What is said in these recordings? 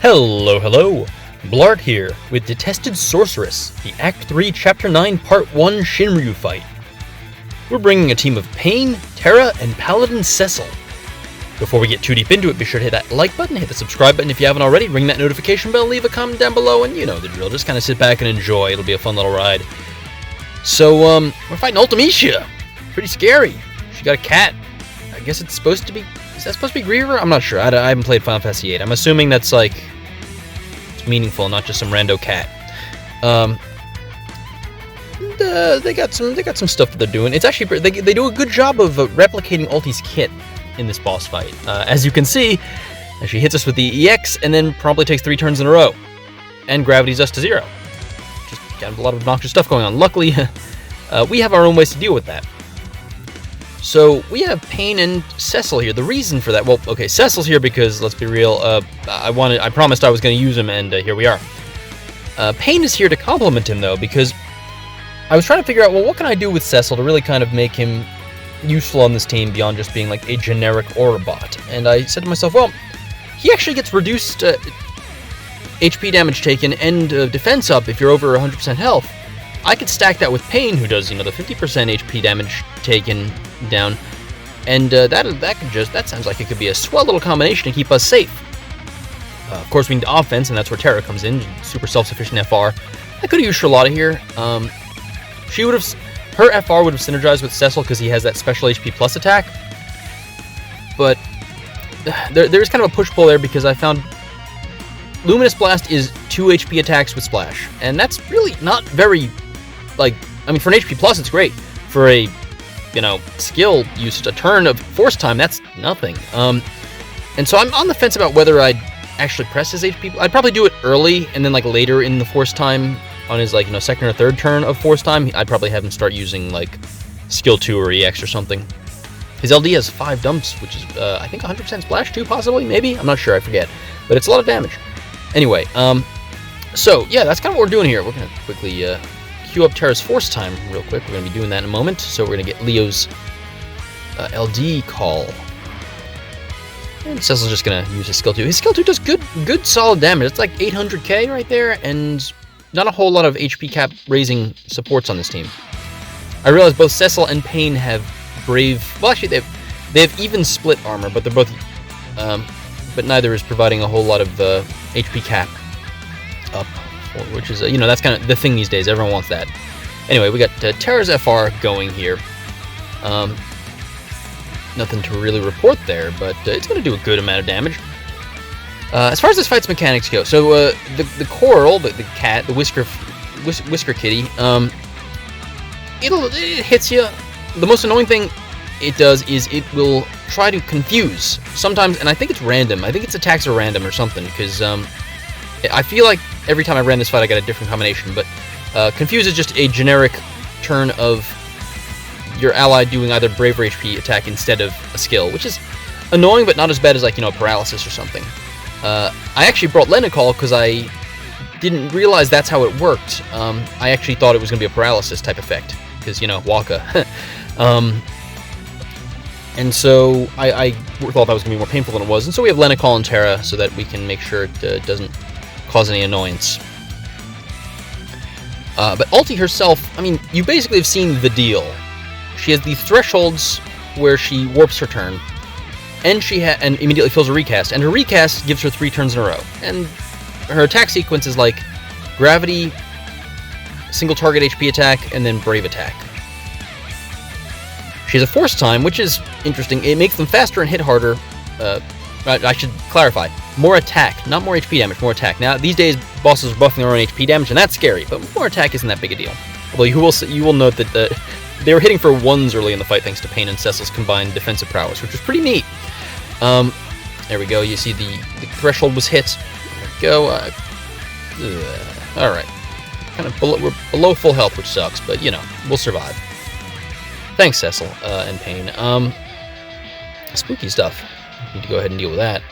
Hello, hello! Bl'Art here, with Detested Sorceress, the Act 3, Chapter 9, Part 1 Shinryu fight. We're bringing a team of Pain, Terra, and Paladin Pecil. Before we get too deep into it, be sure to hit that like button, hit the subscribe button if you haven't already, ring that notification bell, leave a comment down below, and you know the drill. Just kind of sit back and enjoy. It'll be a fun little ride. So, we're fighting Ultimecia. Pretty scary. She got a cat. I guess it's supposed to be... Is that supposed to be Griever? I'm not sure. I haven't played Final Fantasy VIII. I'm assuming that's like... It's meaningful, not just some rando cat. They got some stuff that they're doing. It's actually... They do a good job of replicating Ulti's kit in this boss fight. As you can see, she hits us with the EX and then promptly takes 3 turns in a row. And gravity's us to 0. Just got a lot of obnoxious stuff going on. Luckily, we have our own ways to deal with that. So, we have Pain and Pecil here. The reason for that, well, okay, Pecil's here because, let's be real, I promised I was going to use him, and here we are. Pain is here to complement him, though, because I was trying to figure out, well, what can I do with Pecil to really kind of make him useful on this team beyond just being, like, a generic aura bot? And I said to myself, well, he actually gets reduced HP damage taken and defense up if you're over 100% health. I could stack that with Pain, who does, the 50% HP damage taken down, and that sounds like it could be a swell little combination to keep us safe. Of course, we need offense, and that's where Terra comes in, super self-sufficient FR. I could have used Charlotta here. Her FR would have synergized with Pecil because he has that special HP plus attack, but there's kind of a push-pull there because I found Luminous Blast is 2 HP attacks with Splash, and that's really not very, for an HP plus, it's great. For a, skill usage, a turn of Force Time, that's nothing. And so I'm on the fence about whether I'd actually press his HP. I'd probably do it early, and then, later in the Force Time, on his, second or third turn of Force Time, I'd probably have him start using, Skill 2 or EX or something. His LD has 5 dumps, which is, I think 100% Splash 2, possibly, maybe? I'm not sure, I forget. But it's a lot of damage. Anyway, so, yeah, that's kind of what we're doing here. We're going to quickly queue up Terra's Force Time real quick. We're going to be doing that in a moment. So we're going to get Leo's LD call. And Pecil's just going to use his Skill 2. His Skill 2 does good solid damage. It's like 800k right there, and not a whole lot of HP cap raising supports on this team. I realize both Pecil and Pain have Brave... Well, actually, they have even split armor, but they're both... but neither is providing a whole lot of HP cap up, which is, that's kind of the thing these days. Everyone wants that. Anyway, we got Terra's FR going here. Nothing to really report there, but it's going to do a good amount of damage. As far as this fight's mechanics go, so the Coral, the cat, the Whisker Kitty, it hits you. The most annoying thing it does is it will try to confuse sometimes, and I think it's random. I think its attacks are random or something, because I feel like every time I ran this fight I got a different combination, but confuse is just a generic turn of your ally doing either Brave or HP attack instead of a skill, which is annoying, but not as bad as, paralysis or something. I actually brought Lenacall because I didn't realize that's how it worked. I actually thought it was going to be a paralysis type effect, because, Waka. And so I thought that was going to be more painful than it was. And so we have Lenacall and Terra so that we can make sure it doesn't cause any annoyance. But Ulti herself, you basically have seen the deal. She has the thresholds where she warps her turn, and and immediately fills a recast. And her recast gives her 3 turns in a row. And her attack sequence is like Gravity, single target HP attack, and then Brave attack. She has a Force Time, which is interesting. It makes them faster and hit harder. I should clarify. More attack, not more HP damage, more attack. Now, these days, bosses are buffing their own HP damage, and that's scary, but more attack isn't that big a deal. Although you will note that they were hitting for 1s early in the fight thanks to Pain and Pecil's combined defensive prowess, which was pretty neat. There we go. You see the threshold was hit. There we go. Alright. We're below full health, which sucks, but, we'll survive. Thanks, Pecil and Pain. Spooky stuff. Need to go ahead and deal with that.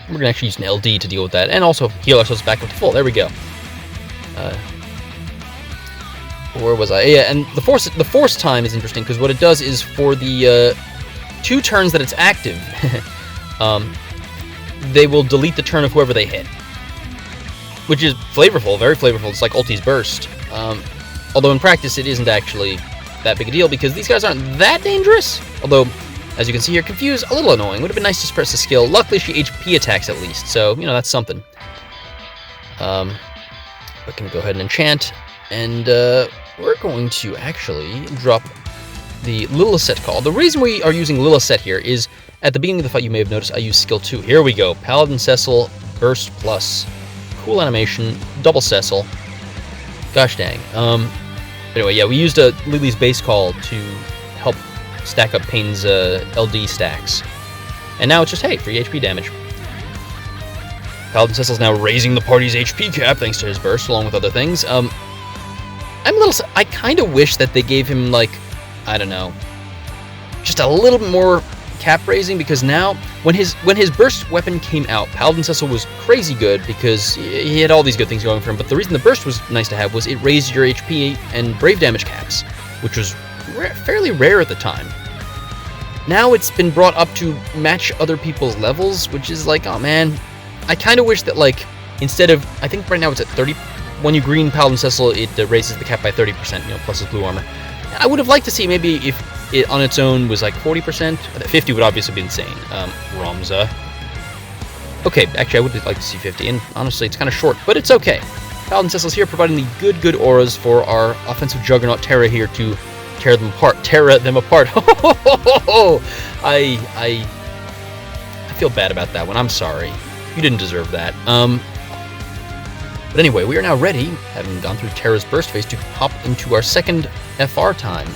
We're going to actually use an LD to deal with that, and also heal ourselves back up to full. There we go. Where was I? Yeah, and the force time is interesting, because what it does is for the 2 turns that it's active, they will delete the turn of whoever they hit. Which is flavorful, very flavorful. It's like ulti's burst. Although in practice it isn't actually that big a deal because these guys aren't that dangerous. Although, as you can see here, Confuse, a little annoying. Would have been nice to suppress the skill. Luckily she HP attacks at least, so, you know, that's something. But can we go ahead and enchant? And we're going to actually drop the Lillicet call. The reason we are using Lillicet here is, at the beginning of the fight you may have noticed I used skill 2. Here we go. Paladin Cecil, Burst Plus. Cool animation, double Cecil. Gosh dang. Anyway, yeah, we used Lily's base call to help stack up Pain's LD stacks. And now it's just, hey, free HP damage. Paladin Cecil's now raising the party's HP cap thanks to his burst, along with other things. I kind of wish that they gave him, like, I don't know, just a little bit more cap raising, because now, when his burst weapon came out, Paladin Cecil was crazy good because he had all these good things going for him, but the reason the burst was nice to have was it raised your HP and brave damage caps, which was fairly rare at the time. Now it's been brought up to match other people's levels, which is like, oh man, I kind of wish that, like, instead of, I think right now it's at 30, when you green Paladin Cecil, it raises the cap by 30%, you know, plus his blue armor. I would have liked to see maybe if it on its own was like 40%. 50 would obviously be insane. Ramza. Okay, actually I would like to see 50, and honestly it's kind of short, but it's okay. Paladin Cecil's here providing the good auras for our offensive juggernaut Terra here to tear them apart. I feel bad about that one. I'm sorry. You didn't deserve that. But anyway, we are now ready, having gone through Terra's burst phase, to hop into our second FR time.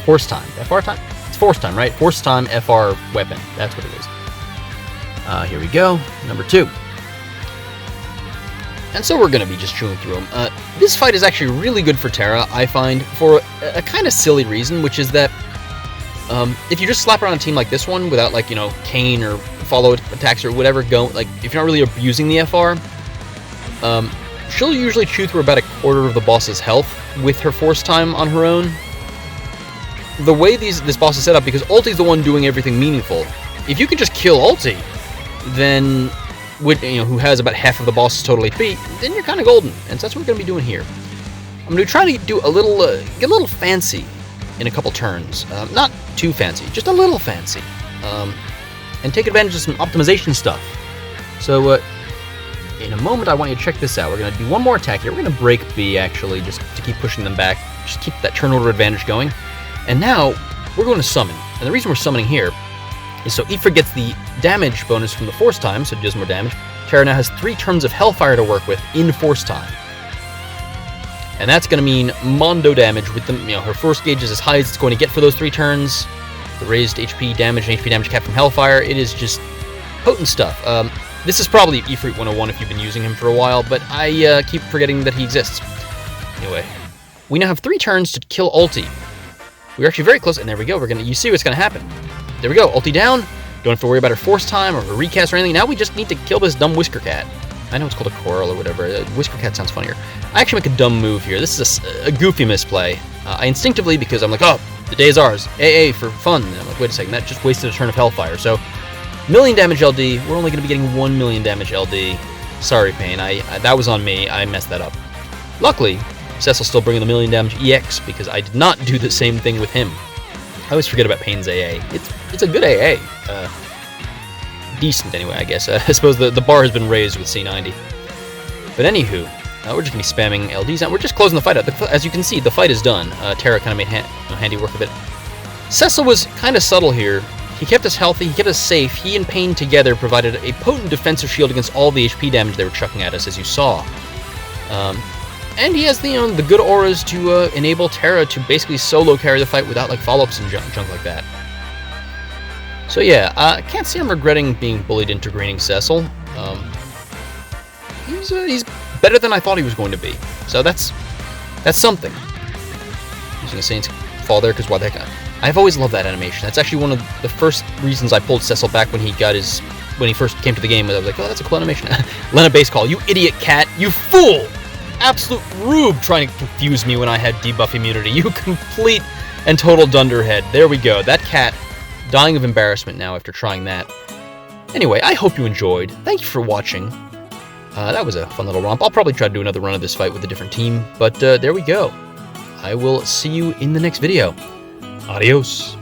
Force time. FR time? It's force time, right? Force time FR weapon. That's what it is. Here we go. Number 2. And so we're going to be just chewing through them. This fight is actually really good for Terra, I find, for a kind of silly reason, which is that if you just slap around a team like this one without, like, you know, Cane or follow attacks or whatever, like, if you're not really abusing the FR, she'll usually chew through about a quarter of the boss's health with her force time on her own. The way this boss is set up, because Ulti's the one doing everything meaningful, if you can just kill Ulti, then, who has about half of the boss's total HP, then you're kind of golden, and so that's what we're going to be doing here. I'm going to try to do a little, get a little fancy in a couple turns. Not too fancy, just a little fancy. And take advantage of some optimization stuff. So, in a moment, I want you to check this out. We're going to do one more attack here. We're going to break B, actually, just to keep pushing them back. Just keep that turn order advantage going. And now, we're going to summon. And the reason we're summoning here is so Aoife gets the damage bonus from the force time, so it does more damage. Terra now has 3 turns of Hellfire to work with in force time. And that's going to mean Mondo damage with them. Her force gauge is as high as it's going to get for those 3 turns. The raised HP damage and HP damage cap from Hellfire. It is just potent stuff. This is probably Ifrit 101 if you've been using him for a while, but I keep forgetting that he exists. Anyway, we now have 3 turns to kill Ulti. We're actually very close, and there we go. You see what's going to happen. There we go. Ulti down. Don't have to worry about her force time or her recast or anything. Now we just need to kill this dumb Whisker Cat. I know it's called a Coral or whatever. Whisker Cat sounds funnier. I actually make a dumb move here. This is a goofy misplay. I instinctively, because I'm like, oh, the day is ours. AA for fun. And I'm like, wait a second, that just wasted a turn of Hellfire. So, million damage LD. We're only going to be getting 1 million damage LD. Sorry, Pain. That was on me. I messed that up. Luckily, Cecil's still bringing the million damage EX because I did not do the same thing with him. I always forget about Pain's AA. It's a good AA. Decent, anyway, I guess. I suppose the bar has been raised with C90. But anywho, we're just going to be spamming LDs now. We're just closing the fight out. As you can see, the fight is done. Terra kind of made handy work of it. Cecil was kind of subtle here. He kept us healthy, he kept us safe. He and Pain together provided a potent defensive shield against all the HP damage they were chucking at us, as you saw. And he has the good auras to enable Terra to basically solo carry the fight without like follow-ups and junk like that. So yeah, I can't say I'm regretting being bullied into greening Cecil. He's better than I thought he was going to be. So that's something. Using a Saint's Fall there, because why the heck? I've always loved that animation. That's actually one of the first reasons I pulled Cecil back when he first came to the game. I was like, oh, that's a cool animation. Lena base call, you idiot cat, you fool! Absolute rube trying to confuse me when I had debuff immunity. You complete and total dunderhead. There we go. That cat dying of embarrassment now after trying that. Anyway, I hope you enjoyed. Thank you for watching. That was a fun little romp. I'll probably try to do another run of this fight with a different team, but there we go. I will see you in the next video. Adios.